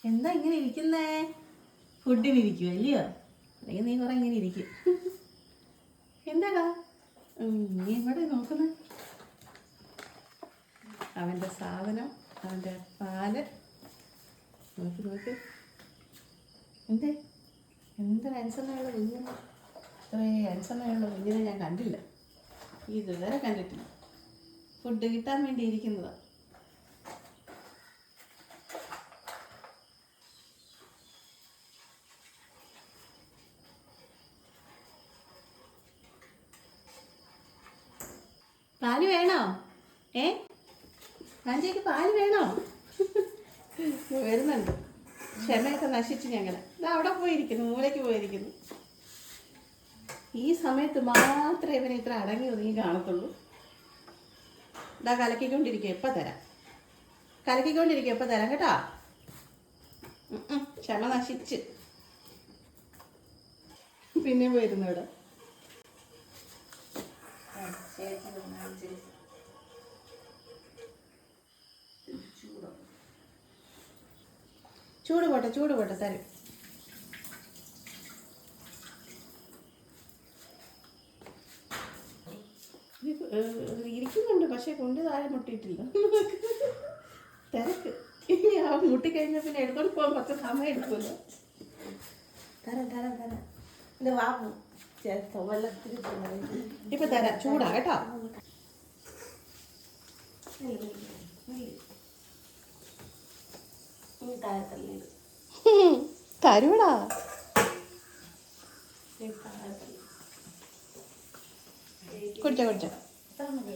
എന്താ ഇങ്ങനെ ഇരിക്കുന്നേ? ഫുഡിന് ഇരിക്കുക അല്ലയോ? അല്ലെങ്കിൽ നീ കുറെ ഇങ്ങനെ ഇരിക്കും. എന്താടാ നീ ഇവിടെ നോക്കുന്നേ? അവൻ്റെ സാധനം, അവൻ്റെ പാല് നോക്കി നോക്ക്. എന്തേ എന്തൊരു അനുസരണയുള്ള കുഞ്ഞിനെ, ഇത്രയും അനുസരണയുള്ള കുഞ്ഞിനെ ഞാൻ കണ്ടില്ല, ഇതുവരെ കണ്ടിട്ടില്ല. ഫുഡ് കിട്ടാൻ വേണ്ടി ഇരിക്കുന്നതാണ്. പാല് വേണോ? കാഞ്ചിക്ക് പാല് വേണോ? വരുന്നുണ്ട്. ക്ഷമയൊക്കെ നശിച്ചു ഞങ്ങൾ. ഇതാ അവിടെ പോയിരിക്കുന്നു, മൂലയ്ക്ക് പോയിരിക്കുന്നു. ഈ സമയത്ത് മാത്രമേ ഇവന് ഇത്ര അടങ്ങി ഒതുങ്ങി കാണത്തുള്ളൂ. ഇതാ കലക്കിക്കൊണ്ടിരിക്കുക, എപ്പോൾ തരാം, കലക്കിക്കൊണ്ടിരിക്കുക, എപ്പോൾ തരാം കേട്ടോ. ക്ഷമ നശിച്ച് പിന്നെ പോയിരുന്നു ഇവിടെ. ചൂട് പോട്ടെ തരും. ഇരിക്കുന്നുണ്ട്, പക്ഷെ കൊണ്ട് താഴെ മുട്ടിയിട്ടില്ല. തിരക്ക്. ഇനി ആ മുട്ടിക്കഴിഞ്ഞാൽ പിന്നെ എടുത്തോണ്ട് പോകാൻ കുറച്ച് സമയം എടുക്കുമല്ലോ. തരാം ഇത് വാങ്ങും ചേർത്തോ വെള്ളത്തിൽ. ഇപ്പൊ തരാം, ചൂടാ കേട്ടോ. തരൂടാ. കുടിച്ചോ